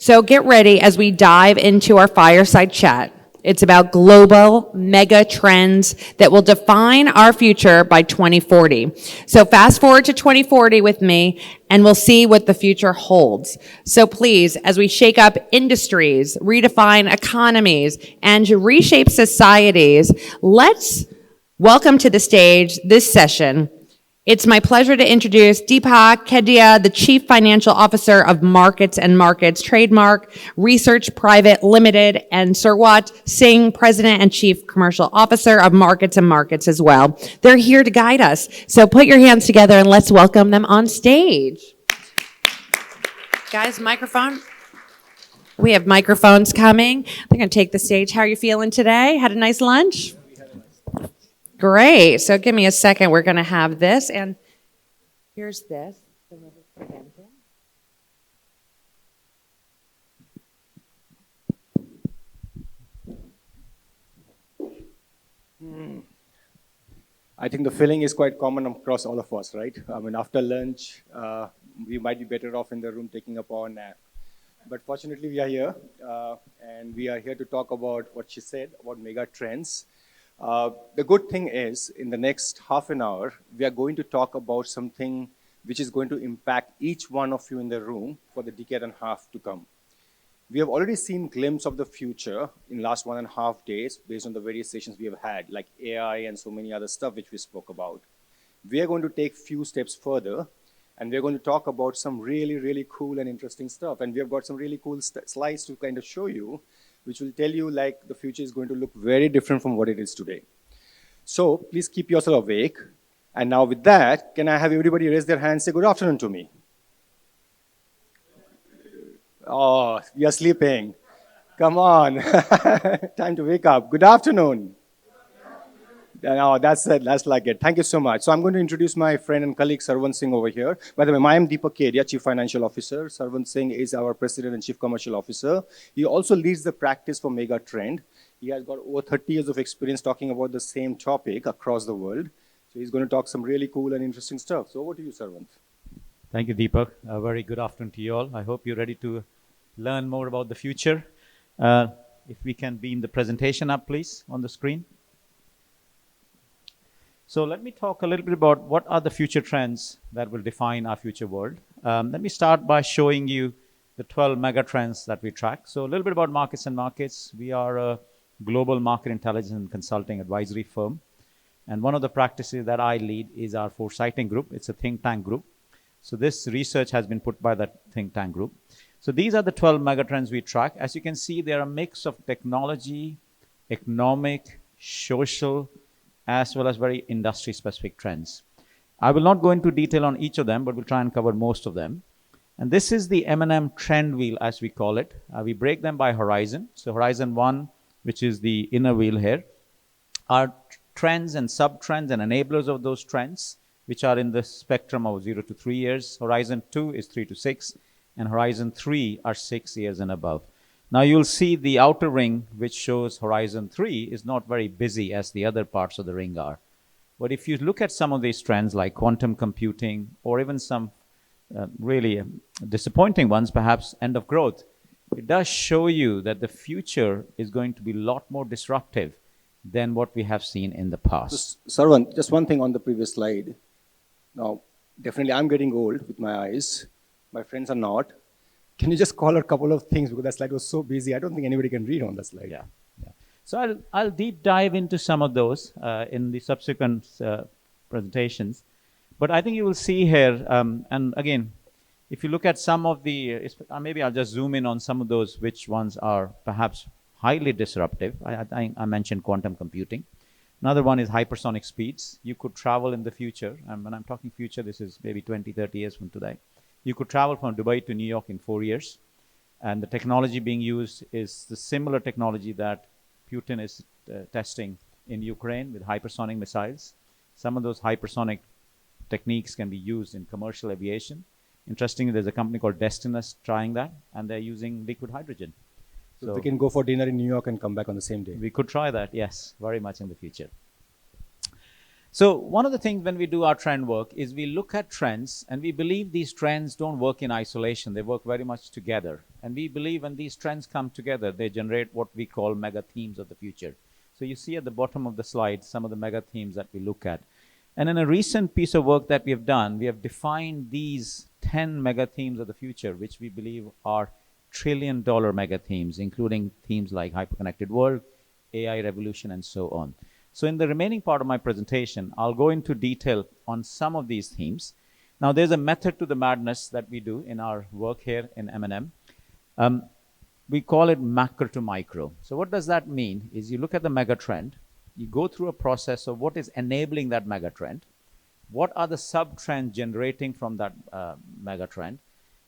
So get ready as we dive into our fireside chat. It's about global mega trends that will define our future by 2040. So fast forward to 2040 with me, and we'll see what the future holds. So please, as we shake up industries, redefine economies, and reshape societies, let's welcome to the stage this session. It's my pleasure to introduce Deepak Kedia, the Chief Financial Officer of Markets and Markets Trademark Research Private Limited, and Sarwat Singh, President and Chief Commercial Officer of Markets and Markets as well. They're here to guide us. So put your hands together and let's welcome them on stage. Guys, microphone. We have microphones coming. They're going to take the stage. How are you feeling today? Had a nice lunch? Great. So give me a second. We're going to have this, and here's this. I think the feeling is quite common across all of us, right? I mean, after lunch, we might be better off in the room taking a power nap. But fortunately, we are here, and we are here to talk about what she said about mega trends. The good thing is, in the next half an hour, we are going to talk about something which is going to impact each one of you in the room for the decade and a half to come. We have already seen glimpses of the future in the last 1.5 days based on the various sessions we have had, like AI and so many other stuff which we spoke about. We are going to take few steps further, and we're going to talk about some really, really cool and interesting stuff. And we have got some really cool slides to kind of show you, which will tell you like the future is going to look very different from what it is today. So please keep yourself awake. And now with that, can I have everybody raise their hand and say good afternoon to me? Oh, we are sleeping. Come on. Time to wake up. Good afternoon. No, that's it. That's like it. Thank you so much. So I'm going to introduce my friend and colleague, Sarwan Singh, over here. By the way, I am Deepak Kedia, Chief Financial Officer. Sarwan Singh is our President and Chief Commercial Officer. He also leads the practice for Mega Trend. He has got over 30 years of experience talking about the same topic across the world. So he's going to talk some really cool and interesting stuff. So over to you, Sarwan. Thank you, Deepak. A very good afternoon to you all. I hope you're ready to learn more about the future. If we can beam the presentation up, please, on the screen. So let me talk a little bit about what are the future trends that will define our future world. Let me start by showing you the 12 mega trends that we track. So a little bit about Markets and Markets. We are a global market intelligence and consulting advisory firm. And one of the practices that I lead is our foresighting group. It's a think tank group. So this research has been put by that think tank group. So these are the 12 mega trends we track. As you can see, they're a mix of technology, economic, social, as well as very industry-specific trends. I will not go into detail on each of them, but we'll try and cover most of them. And this is the M&M trend wheel, as we call it. We break them by horizon. So horizon 1, which is the inner wheel here, are trends and sub-trends and enablers of those trends, which are in the spectrum of 0 to 3 years. Horizon 2 is 3 to 6, and horizon 3 are 6 years and above. Now you'll see the outer ring, which shows horizon 3, is not very busy as the other parts of the ring are. But if you look at some of these trends like quantum computing, or even some really disappointing ones, perhaps end of growth, it does show you that the future is going to be a lot more disruptive than what we have seen in the past. Sarwan, just one thing on the previous slide. Now, definitely I'm getting old with my eyes. My friends are not. Can you just call a couple of things, because that slide was so busy, I don't think anybody can read on that slide. Yeah. So I'll deep dive into some of those in the subsequent presentations. But I think you will see here, and again, if you look at some of the, maybe I'll just zoom in on some of those, which ones are perhaps highly disruptive. I mentioned quantum computing. Another one is hypersonic speeds. You could travel in the future, and when I'm talking future, this is maybe 20, 30 years from today. You could travel from Dubai to New York in 4 years. And the technology being used is the similar technology that Putin is testing in Ukraine with hypersonic missiles. Some of those hypersonic techniques can be used in commercial aviation. Interestingly, there's a company called Destinus trying that, and they're using liquid hydrogen. So we can go for dinner in New York and come back on the same day. We could try that, yes, very much in the future. So one of the things when we do our trend work is we look at trends, and we believe these trends don't work in isolation. They work very much together. And we believe when these trends come together, they generate what we call mega themes of the future. So you see at the bottom of the slide some of the mega themes that we look at. And in a recent piece of work that we have done, we have defined these 10 mega themes of the future, which we believe are trillion-dollar mega themes, including themes like hyperconnected world, AI revolution, and so on. So in the remaining part of my presentation, I'll go into detail on some of these themes. Now, there's a method to the madness that we do in our work here in M&M. We call it macro to micro. So what does that mean? Is you look at the mega trend, you go through a process of what is enabling that mega trend, what are the sub-trends generating from that mega trend,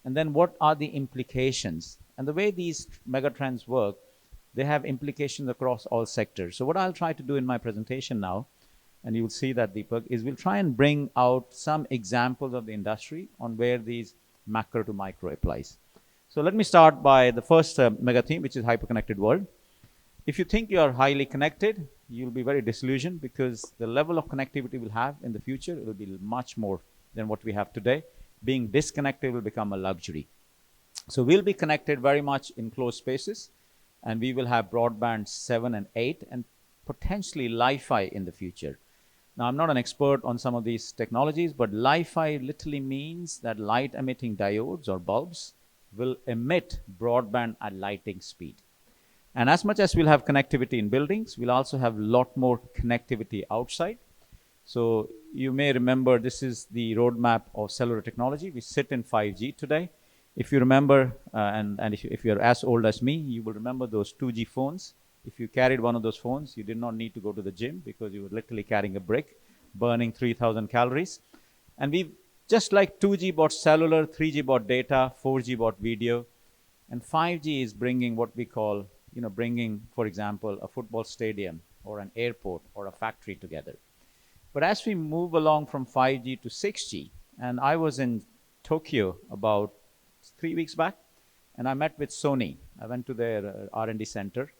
and then what are the implications. And the way these mega trends work, they have implications across all sectors. So what I'll try to do in my presentation now, and you'll see that, Deepak, is we'll try and bring out some examples of the industry on where these macro to micro applies. So let me start by the first mega theme, which is hyperconnected world. If you think you are highly connected, you'll be very disillusioned because the level of connectivity we'll have in the future will be much more than what we have today. Being disconnected will become a luxury. So we'll be connected very much in closed spaces, and we will have broadband 7 and 8 and potentially Li-Fi in the future. Now, I'm not an expert on some of these technologies, but Li-Fi literally means that light-emitting diodes or bulbs will emit broadband at lightning speed. And as much as we'll have connectivity in buildings, we'll also have a lot more connectivity outside. So you may remember this is the roadmap of cellular technology. We sit in 5G today. If you remember, and if you're as old as me, you will remember those 2G phones. If you carried one of those phones, you did not need to go to the gym because you were literally carrying a brick, burning 3,000 calories. And we, just like 2G bought cellular, 3G bought data, 4G bought video, and 5G is bringing what we call, bringing, for example, a football stadium or an airport or a factory together. But as we move along from 5G to 6G, and I was in Tokyo about 3 weeks back, and I met with Sony. I went to their R&D center,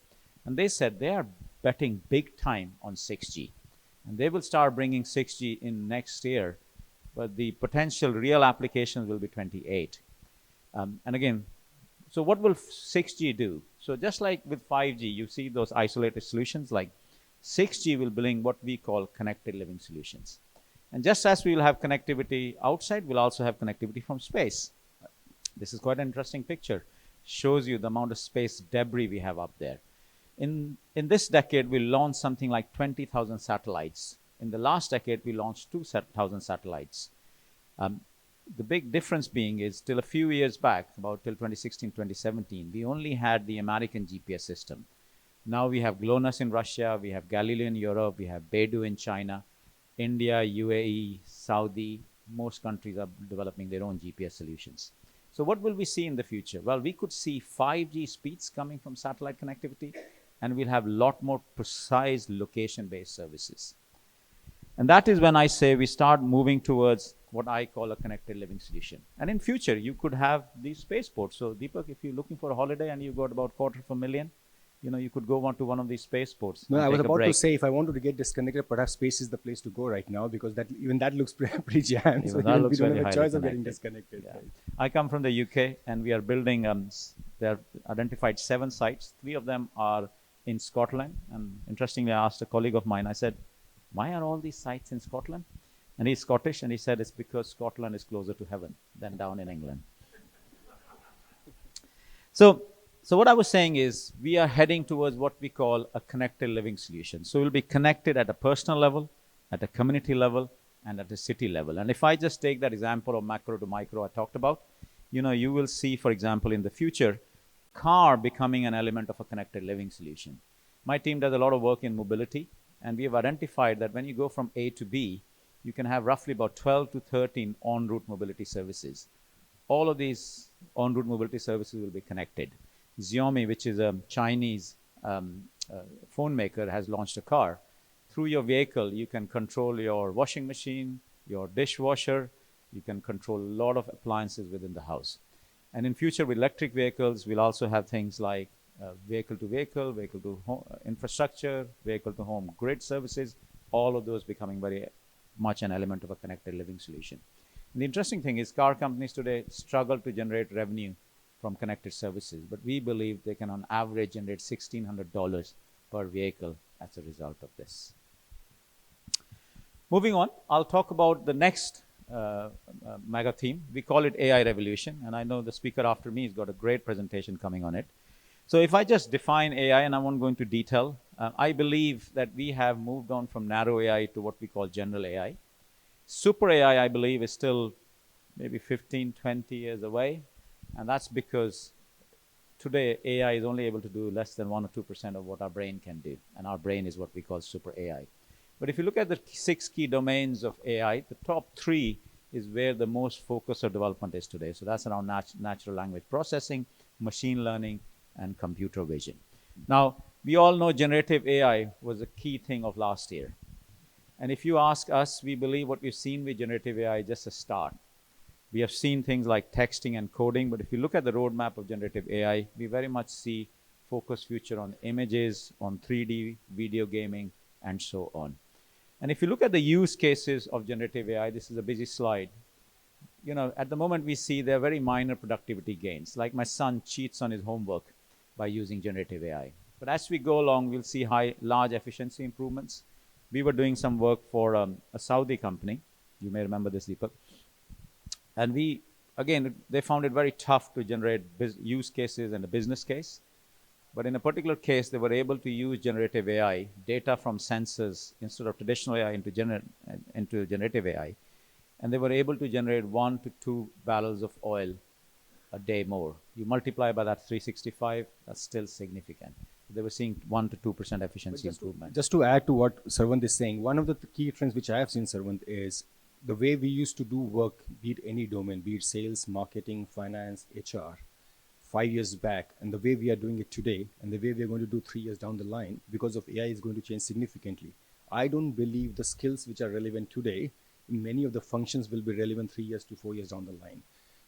and they said they are betting big time on 6G. And they will start bringing 6G in next year, but the potential real applications will be 28. And again, so what will 6G do? So just like with 5G, you see those isolated solutions, like 6G will bring what we call connected living solutions. And just as we will have connectivity outside, we'll also have connectivity from space. This is quite an interesting picture. Shows you the amount of space debris we have up there. In this decade, we launched something like 20,000 satellites. In the last decade, we launched 2,000 satellites. The big difference being is till a few years back, about till 2016, 2017, we only had the American GPS system. Now we have GLONASS in Russia, we have Galileo in Europe, we have Beidou in China, India, UAE, Saudi, most countries are developing their own GPS solutions. So what will we see in the future? Well, we could see 5G speeds coming from satellite connectivity, and we'll have a lot more precise location-based services. And that is when I say we start moving towards what I call a connected living solution. And in future, you could have these spaceports. So Deepak, if you're looking for a holiday and you've got about $250,000, you could go on to one of these spaceports. No, I was about to say, if I wanted to get disconnected, perhaps space is the place to go right now, because even that looks pretty jammed. So that looks we don't very have a choice of connected. getting disconnected. Yeah. Right? I come from the UK, and we are building, there are identified 7 sites. 3 of them are in Scotland. And interestingly, I asked a colleague of mine, I said, why are all these sites in Scotland? And he's Scottish, and he said it's because Scotland is closer to heaven than down in England. So what I was saying is we are heading towards what we call a connected living solution. So we'll be connected at a personal level, at a community level, and at a city level. And if I just take that example of macro to micro I talked about, you will see, for example, in the future, car becoming an element of a connected living solution. My team does a lot of work in mobility, and we have identified that when you go from A to B, you can have roughly about 12 to 13 en route mobility services. All of these en route mobility services will be connected. Xiaomi, which is a Chinese phone maker, has launched a car. Through your vehicle, you can control your washing machine, your dishwasher. You can control a lot of appliances within the house. And in future, with electric vehicles, we'll also have things like vehicle to vehicle to home infrastructure, vehicle to home grid services, all of those becoming very much an element of a connected living solution. And the interesting thing is car companies today struggle to generate revenue from connected services, but we believe they can on average generate $1,600 per vehicle as a result of this. Moving on, I'll talk about the next mega theme. We call it AI revolution, and I know the speaker after me has got a great presentation coming on it. So if I just define AI, and I won't go into detail, I believe that we have moved on from narrow AI to what we call general AI. Super AI, I believe, is still maybe 15, 20 years away, and that's because today AI is only able to do less than 1 or 2% of what our brain can do, and our brain is what we call super AI. But if you look at the 6 key domains of AI, the top 3 is where the most focus of development is today. So that's around natural language processing, machine learning, and computer vision. Now, we all know generative AI was a key thing of last year. And if you ask us, we believe what we've seen with generative AI is just a start. We have seen things like texting and coding, but if you look at the roadmap of generative AI, we very much see focused future on images, on 3D, video gaming, and so on. And if you look at the use cases of generative AI, this is a busy slide. At the moment we see there are very minor productivity gains. Like my son cheats on his homework by using generative AI. But as we go along, we'll see large efficiency improvements. We were doing some work for a Saudi company. You may remember this, Deepak. And they found it very tough to generate use cases and a business case. But in a particular case, they were able to use generative AI, data from sensors, instead of traditional AI into generative AI. And they were able to generate 1 to 2 barrels of oil a day more. You multiply by that 365, that's still significant. They were seeing 1 to 2% efficiency improvement. Just to add to what Sarvant is saying, one of the key trends which I have seen, Sarvant, is the way we used to do work, be it any domain, be it sales, marketing, finance, HR, 5 years back, and the way we are doing it today, and the way we are going to do 3 years down the line, because of AI, is going to change significantly. I don't believe the skills which are relevant today in many of the functions will be relevant 3 years to 4 years down the line.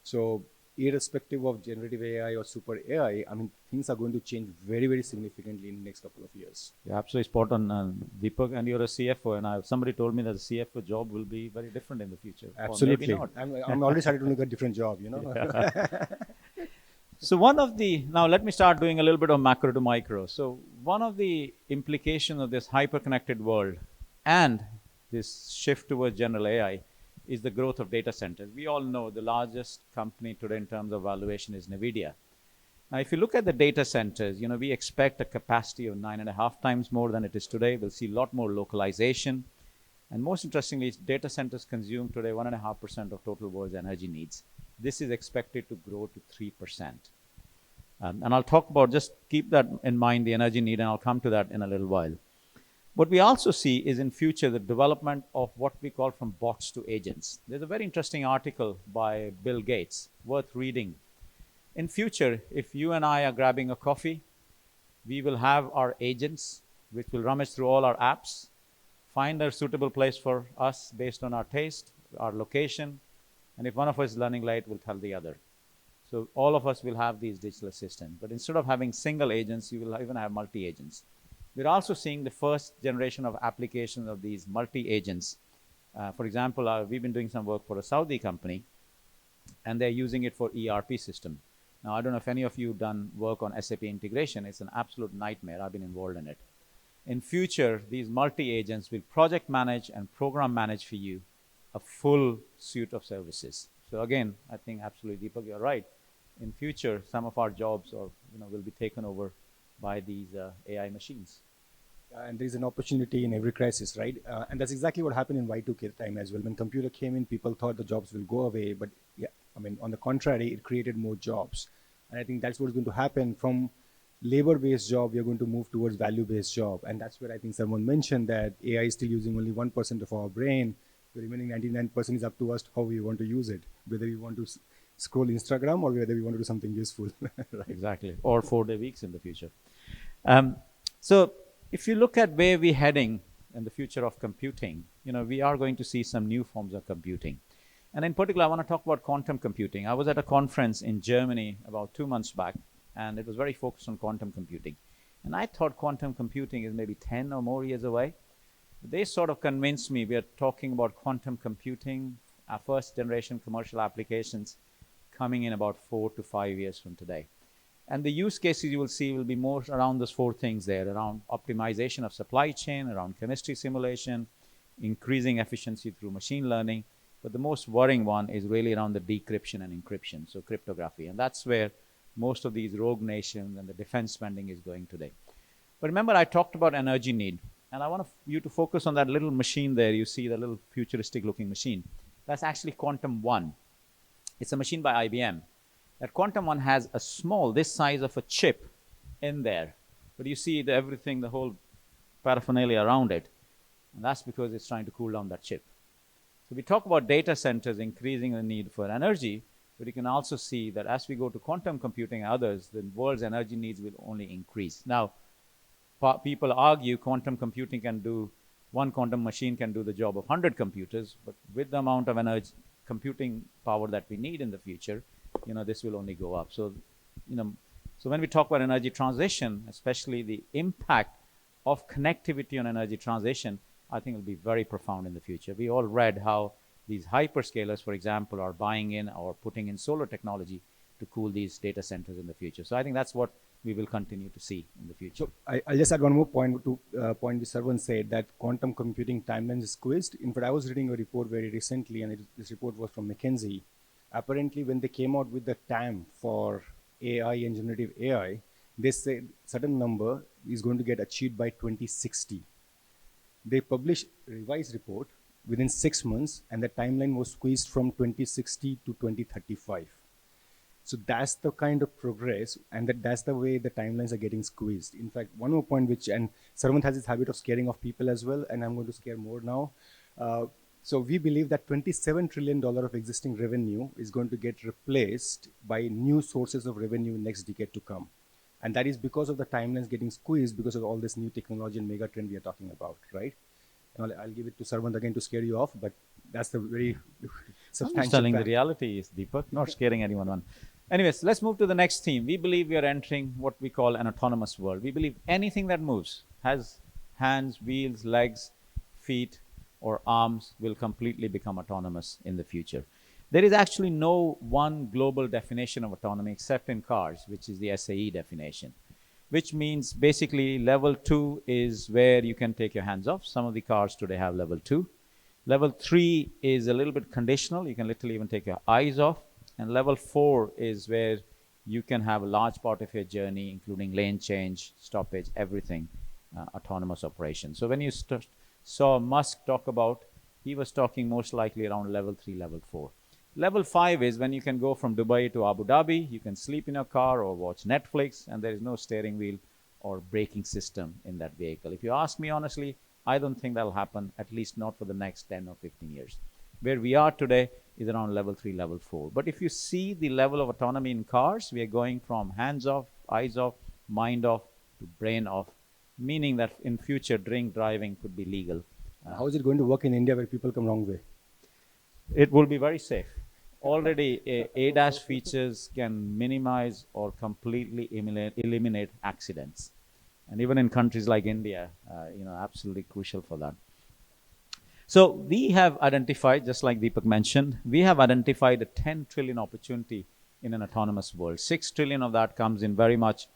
So irrespective of generative AI or super AI, things are going to change very, very significantly in the next couple of years. You're absolutely spot on, Deepak, and you're a CFO, and somebody told me that the CFO job will be very different in the future. Absolutely. Or maybe not. I'm already started to look at different job, So now let me start doing a little bit of macro to micro. So one of the implications of this hyper-connected world and this shift towards general AI is the growth of data centers. We all know the largest company today in terms of valuation is NVIDIA. Now, if you look at the data centers, we expect a capacity of 9.5 times more than it is today. We'll see a lot more localization. And most interestingly, data centers consume today 1.5% of total world's energy needs. This is expected to grow to 3%. And I'll talk about, just keep that in mind, the energy need, and I'll come to that in a little while. What we also see is in future the development of what we call from bots to agents. There's a very interesting article by Bill Gates, worth reading. In future, if you and I are grabbing a coffee, we will have our agents, which will rummage through all our apps, find a suitable place for us based on our taste, our location, and if one of us is running late, we'll tell the other. So all of us will have these digital assistants. But instead of having single agents, you will even have multi-agents. We're also seeing the first generation of applications of these multi-agents. For example, we've been doing some work for a Saudi company, and they're using it for ERP system. Now, I don't know if any of you have done work on SAP integration. It's an absolute nightmare. I've been involved in it. In future, these multi-agents will project manage and program manage for you a full suite of services. So again, I think absolutely, Deepak, you're right. In future, some of our jobs will be taken over by these AI machines. And there is an opportunity in every crisis, right? And that's exactly what happened in Y2K time as well. When computer came in, people thought the jobs will go away, but on the contrary, it created more jobs. And I think that's what's going to happen. From labor-based job, we are going to move towards value-based job. And that's where I think someone mentioned that AI is still using only 1% of our brain. The remaining 99% is up to us how we want to use it, whether we want to scroll Instagram or whether we want to do something useful. Right. Exactly. Or 4-day weeks in the future. So if you look at where we're heading in the future of computing, we are going to see some new forms of computing. And in particular, I want to talk about quantum computing. I was at a conference in Germany about 2 months back, and it was very focused on quantum computing. And I thought quantum computing is maybe 10 or more years away. They sort of convinced me. We are talking about quantum computing, our first generation commercial applications coming in about 4 to 5 years from today. And the use cases you will see will be more around those four things there, around optimization of supply chain, around chemistry simulation, increasing efficiency through machine learning. But the most worrying one is really around the decryption and encryption, so cryptography. And that's where most of these rogue nations and the defense spending is going today. But remember, I talked about energy need. And I want you to focus on that little machine there. You see the little futuristic looking machine. That's actually Quantum 1. It's a machine by IBM. That Quantum 1 has a small, this size of a chip in there. But you see everything, the whole paraphernalia around it. And that's because it's trying to cool down that chip. So we talk about data centers increasing the need for energy, but you can also see that as we go to quantum computing and others, the world's energy needs will only increase. Now, people argue quantum computing can do, one quantum machine can do the job of 100 computers, but with the amount of energy, computing power that we need in the future, this will only go up. So, so when we talk about energy transition, especially the impact of connectivity on energy transition, I think will be very profound in the future. We all read how these hyperscalers, for example, are buying in or putting in solar technology to cool these data centers in the future. So I think that's what we will continue to see in the future. So I'll just add one more point to point which Sarwan said, that quantum computing timelines is squeezed. In fact, I was reading a report very recently, and this report was from McKinsey. Apparently, when they came out with the TAM for AI and generative AI, they said certain number is going to get achieved by 2060. They published a revised report within 6 months, and the timeline was squeezed from 2060 to 2035. So that's the kind of progress, and that's the way the timelines are getting squeezed. In fact, one more point and Sarwan has this habit of scaring off people as well, and I'm going to scare more now. So we believe that $27 trillion of existing revenue is going to get replaced by new sources of revenue next decade to come. And that is because of the timelines getting squeezed because of all this new technology and mega trend we are talking about, right? And I'll give it to Sarwan again to scare you off, but that's the very substantial I'm just telling fact. the reality is, Deepak, not scaring anyone. Anyways, let's move to the next theme. We believe we are entering what we call an autonomous world. We believe anything that moves, has hands, wheels, legs, feet, or arms, will completely become autonomous in the future. There is actually no one global definition of autonomy except in cars, which is the SAE definition, which means basically level 2 is where you can take your hands off. Some of the cars today have level 2. Level 3 is a little bit conditional. You can literally even take your eyes off. And level 4 is where you can have a large part of your journey, including lane change, stoppage, everything, autonomous operation. So when you saw Musk talk about, he was talking most likely around level 3, level 4. Level 5 is when you can go from Dubai to Abu Dhabi, you can sleep in your car or watch Netflix, and there is no steering wheel or braking system in that vehicle. If you ask me honestly, I don't think that'll happen, at least not for the next 10 or 15 years. Where we are today is around level 3, level 4. But if you see the level of autonomy in cars, we are going from hands off, eyes off, mind off, to brain off, meaning that in future, drink driving could be legal. How is it going to work in India where people come wrong way? It will be very safe. Already, ADAS features can minimize or completely eliminate accidents. And even in countries like India, absolutely crucial for that. So we have identified, just like Deepak mentioned, we have identified a 10 trillion opportunity in an autonomous world. 6 trillion of that comes in very much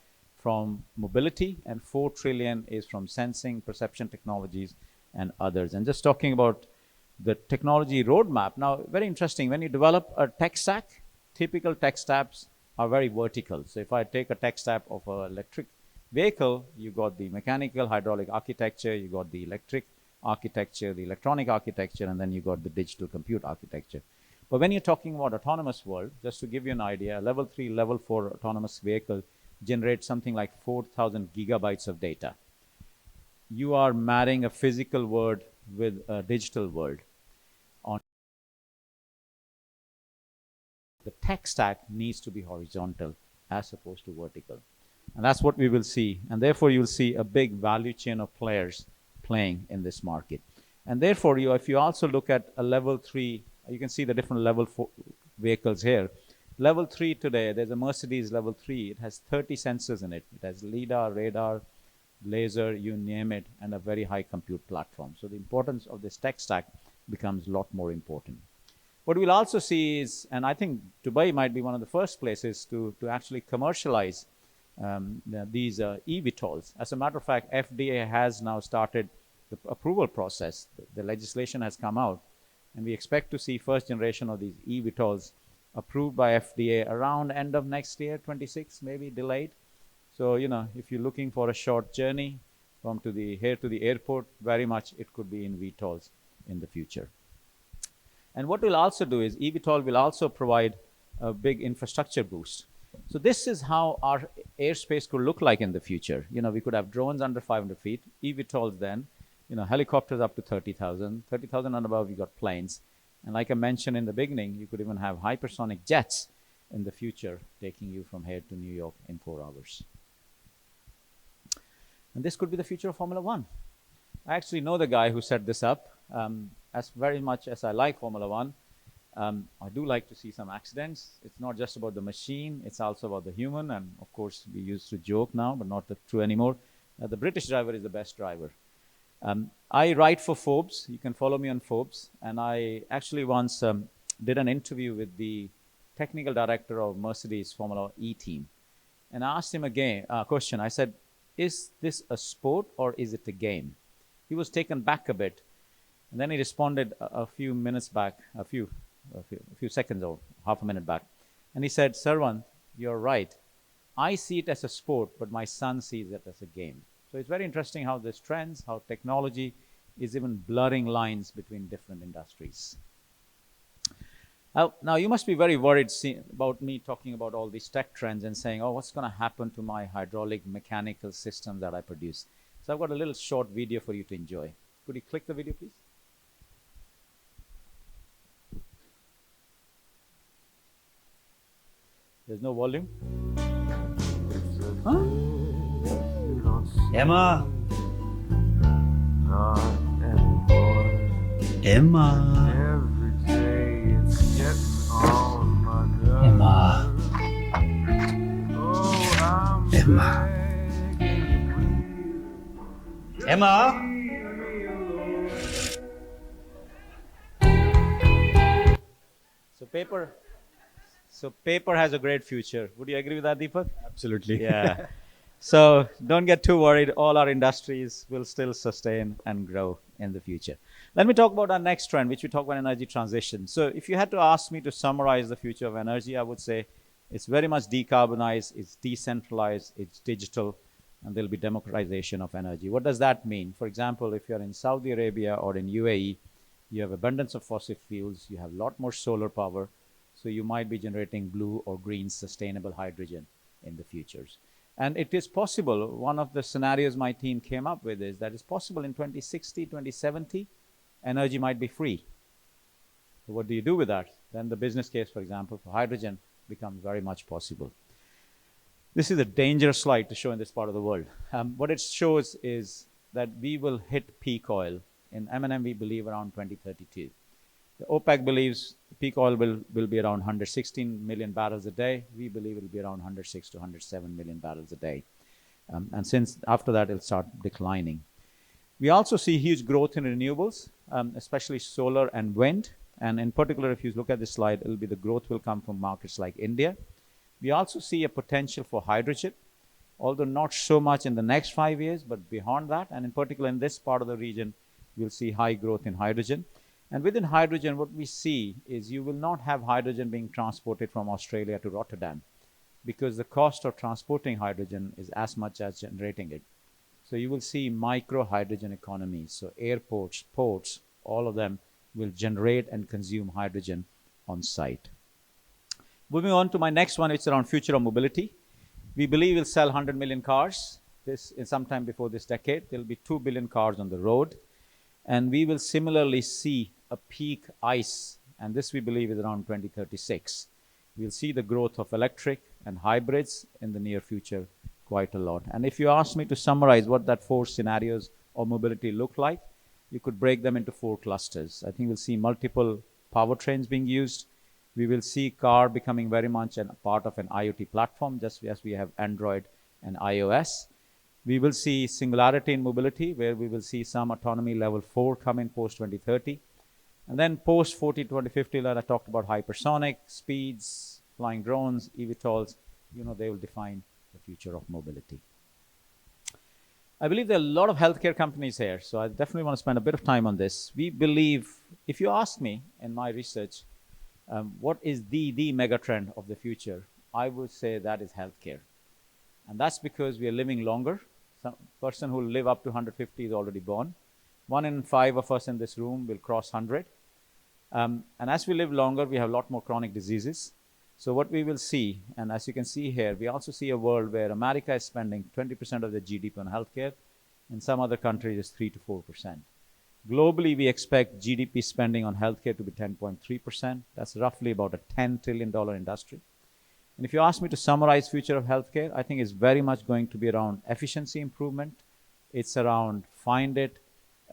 from mobility, and 4 trillion is from sensing, perception technologies, and others. And just talking about the technology roadmap. Now, very interesting, when you develop a tech stack, typical tech stacks are very vertical. So if I take a tech stack of an electric vehicle, you got the mechanical, hydraulic architecture, you got the electric architecture, the electronic architecture, and then you got the digital compute architecture. But when you're talking about autonomous world, just to give you an idea, level 3, level 4 autonomous vehicle generates something like 4,000 gigabytes of data. You are marrying a physical world with a digital world. The tech stack needs to be horizontal as opposed to vertical. And that's what we will see. And therefore, you'll see a big value chain of players playing in this market. And therefore, if you also look at a level 3, you can see the different level 4 vehicles here. Level 3 today, there's a Mercedes level 3. It has 30 sensors in it. It has LiDAR, radar, laser, you name it, and a very high compute platform. So the importance of this tech stack becomes a lot more important. What we'll also see is, and I think Dubai might be one of the first places to actually commercialize these eVTOLs. As a matter of fact, FDA has now started the approval process. The legislation has come out, and we expect to see first generation of these eVTOLs approved by FDA around end of next year, 26, maybe delayed. So, you know, if you're looking for a short journey from here to the airport, very much it could be in VTOLs in the future. And what we'll also do is eVTOL will also provide a big infrastructure boost. So this is how our airspace could look like in the future. You know, we could have drones under 500 feet, eVTOLs then, you know, helicopters up to 30,000, 30,000 and above, you got planes. And like I mentioned in the beginning, you could even have hypersonic jets in the future taking you from here to New York in 4 hours. And this could be the future of Formula One. I actually know the guy who set this up. As very much as I like Formula One, I do like to see some accidents. It's not just about the machine, it's also about the human. And of course, we used to joke now, but not true anymore. The British driver is the best driver. I write for Forbes. You can follow me on Forbes. And I actually once did an interview with the technical director of Mercedes Formula E team. And I asked him a question. I said, is this a sport or is it a game? He was taken back a bit. And then he responded a few minutes back, a few seconds or half a minute back. And he said, Sarwan, you're right. I see it as a sport, but my son sees it as a game. So it's very interesting how this trends, how technology is even blurring lines between different industries. Now you must be very worried about me talking about all these tech trends and saying, oh, what's going to happen to my hydraulic mechanical system that I produce? So I've got a little short video for you to enjoy. Could you click the video, please? There's no volume. Huh? Emma. Emma. Emma. Emma. Emma. So paper has a great future. Would you agree with that, Deepak? Absolutely. Yeah. So don't get too worried. All our industries will still sustain and grow in the future. Let me talk about our next trend, which we talk about energy transition. So if you had to ask me to summarize the future of energy, I would say it's very much decarbonized, it's decentralized, it's digital, and there'll be democratization of energy. What does that mean? For example, if you're in Saudi Arabia or in UAE, you have abundance of fossil fuels, you have a lot more solar power, so you might be generating blue or green sustainable hydrogen in the futures. And it is possible, one of the scenarios my team came up with is that it's possible in 2060, 2070, energy might be free. So what do you do with that? Then the business case, for example, for hydrogen becomes very much possible. This is a dangerous slide to show in this part of the world. What it shows is that we will hit peak oil. In M&M, we believe around 2032. The OPEC believes peak oil will be around 116 million barrels a day. We believe it will be around 106 to 107 million barrels a day. And since after that, it'll start declining. We also see huge growth in renewables, especially solar and wind. And in particular, if you look at this slide, it'll be the growth will come from markets like India. We also see a potential for hydrogen, although not so much in the next 5 years, but beyond that. And in particular, in this part of the region, we'll see high growth in hydrogen. And within hydrogen, what we see is you will not have hydrogen being transported from Australia to Rotterdam because the cost of transporting hydrogen is as much as generating it. So you will see micro hydrogen economies. So airports, ports, all of them will generate and consume hydrogen on site. Moving on to my next one, it's around future of mobility. We believe we'll sell 100 million cars. This is sometime before this decade. There'll be 2 billion cars on the road. And we will similarly see a peak ICE, and this we believe is around 2036. We'll see the growth of electric and hybrids in the near future quite a lot. And if you ask me to summarize what that 4 scenarios of mobility look like, you could break them into 4 clusters. I think we'll see multiple powertrains being used. We will see car becoming very much a part of an IoT platform, just as we have Android and iOS. We will see singularity in mobility, where we will see some autonomy level 4 come in post 2030. And then post 2050, that I talked about hypersonic speeds, flying drones, eVTOLs, they will define the future of mobility. I believe there are a lot of healthcare companies here, so I definitely want to spend a bit of time on this. We believe, if you ask me in my research, what is the mega trend of the future, I would say that is healthcare. And that's because we are living longer. Some person who will live up to 150 is already born. 1 in 5 of us in this room will cross 100. And as we live longer, we have a lot more chronic diseases. So what we will see, and as you can see here, we also see a world where America is spending 20% of their GDP on healthcare. In some other countries, it's 3 to 4%. Globally, we expect GDP spending on healthcare to be 10.3%. That's roughly about a $10 trillion industry. And if you ask me to summarize future of healthcare, I think it's very much going to be around efficiency improvement. It's around find it.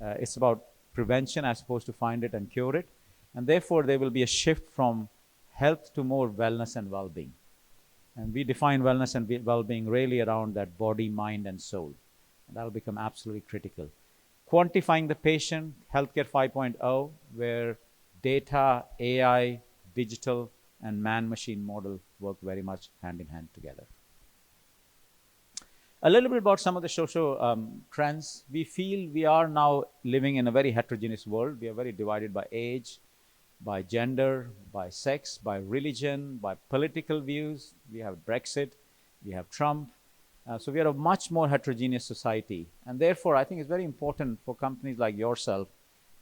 It's about prevention as opposed to find it and cure it. And therefore, there will be a shift from health to more wellness and well-being. And we define wellness and well-being really around that body, mind, and soul. And that will become absolutely critical. Quantifying the patient, healthcare 5.0, where data, AI, digital, and man-machine model work very much hand in hand together. A little bit about some of the social trends. We feel we are now living in a very heterogeneous world. We are very divided by age, by gender, by sex, by religion, by political views. We have Brexit, we have Trump. So we are a much more heterogeneous society. And therefore, I think it's very important for companies like yourself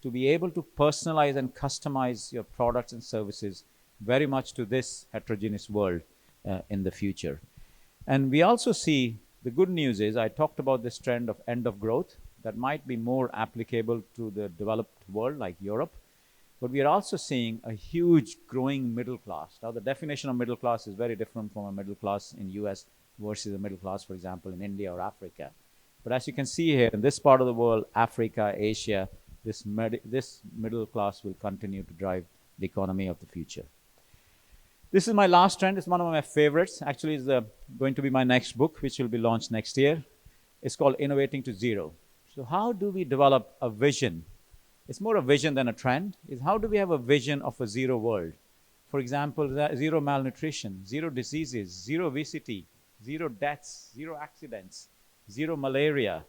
to be able to personalize and customize your products and services very much to this heterogeneous world in the future. And we also see, the good news is, I talked about this trend of end of growth that might be more applicable to the developed world like Europe. But we are also seeing a huge growing middle class. Now, the definition of middle class is very different from a middle class in US versus a middle class, for example, in India or Africa. But as you can see here, in this part of the world, Africa, Asia, this middle class will continue to drive the economy of the future. This is my last trend. It's one of my favorites. Actually, it's going to be my next book, which will be launched next year. It's called Innovating to Zero. So how do we develop a vision? It's more a vision than a trend. Is how do we have a vision of a zero world? For example, zero malnutrition, zero diseases, zero obesity, zero deaths, zero accidents, zero malaria.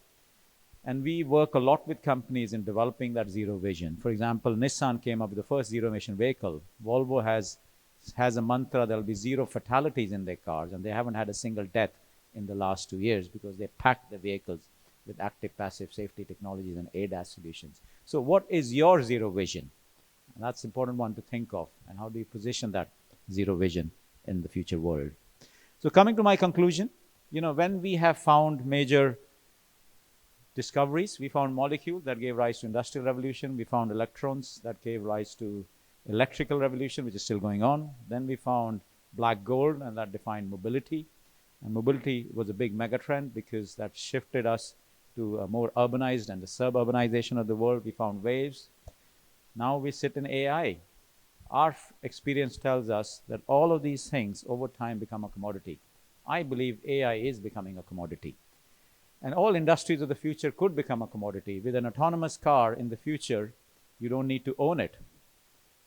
And we work a lot with companies in developing that zero vision. For example, Nissan came up with the first zero emission vehicle. Volvo has a mantra, there'll be zero fatalities in their cars, and they haven't had a single death in the last 2 years because they packed the vehicles with active passive safety technologies and ADAS solutions. So what is your zero vision? And that's an important one to think of. And how do you position that zero vision in the future world? So coming to my conclusion, when we have found major discoveries, we found molecules that gave rise to industrial revolution. We found electrons that gave rise to electrical revolution, which is still going on. Then we found black gold, and that defined mobility. And mobility was a big megatrend because that shifted us to a more urbanized and the suburbanization of the world. We found waves. Now we sit in AI. Our experience tells us that all of these things over time become a commodity. I believe AI is becoming a commodity. And all industries of the future could become a commodity. With an autonomous car in the future, you don't need to own it.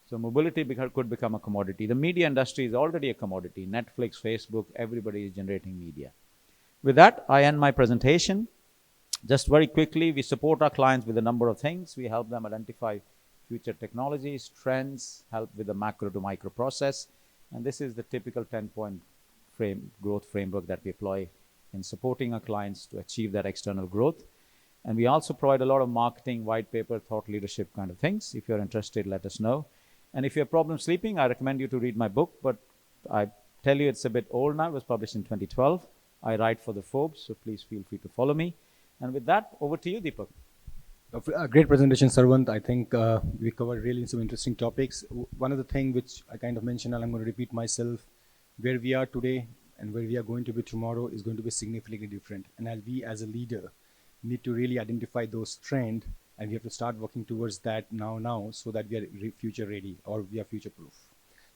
So mobility could become a commodity. The media industry is already a commodity. Netflix, Facebook, everybody is generating media. With that, I end my presentation. Just very quickly, we support our clients with a number of things. We help them identify future technologies, trends, help with the macro to micro process. And this is the typical 10-point growth framework that we employ in supporting our clients to achieve that external growth. And we also provide a lot of marketing, white paper, thought leadership kind of things. If you're interested, let us know. And if you have problems sleeping, I recommend you to read my book. But I tell you it's a bit old now. It was published in 2012. I write for the Forbes, so please feel free to follow me. And with that, over to you, Deepak. A great presentation, Sarwant. I think we covered really some interesting topics. One of the things which I kind of mentioned, and I'm going to repeat myself, where we are today and where we are going to be tomorrow is going to be significantly different. And we as a leader need to really identify those trends, and we have to start working towards that now so that we are future ready or we are future proof.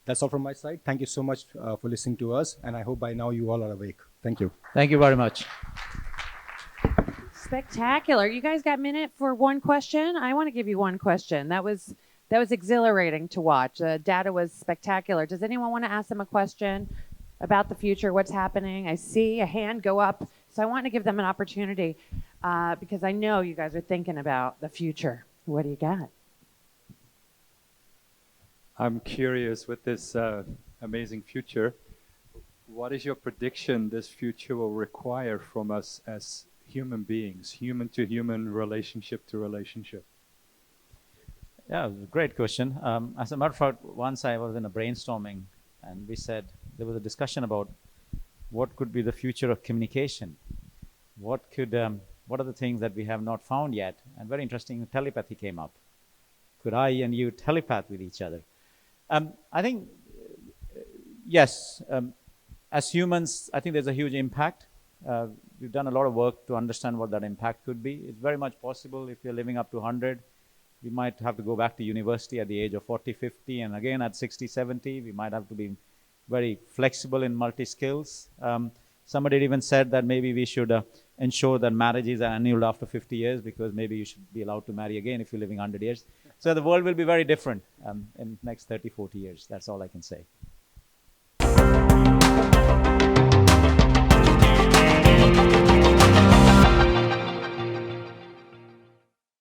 That's all from my side. Thank you so much for listening to us, and I hope by now you all are awake. Thank you. Thank you very much. Spectacular. You guys got a minute for one question? I want to give you one question. That was exhilarating to watch. The data was spectacular. Does anyone want to ask them a question about the future, what's happening? I see a hand go up, so I want to give them an opportunity because I know you guys are thinking about the future. What do you got? I'm curious with this amazing future, what is your prediction this future will require from us as human beings, human to human, relationship to relationship? Yeah, great question. As a matter of fact, once I was in a brainstorming and we said, there was a discussion about what could be the future of communication. What are the things that we have not found yet? And very interesting, telepathy came up. Could I and you telepath with each other? I think, yes, as humans, I think there's a huge impact. We've done a lot of work to understand what that impact could be. It's very much possible if you're living up to 100, we might have to go back to university at the age of 40, 50, and again at 60, 70, we might have to be very flexible in multi-skills. Somebody even said that maybe we should ensure that marriages are annulled after 50 years because maybe you should be allowed to marry again if you're living 100 years. So the world will be very different in the next 30, 40 years. That's all I can say.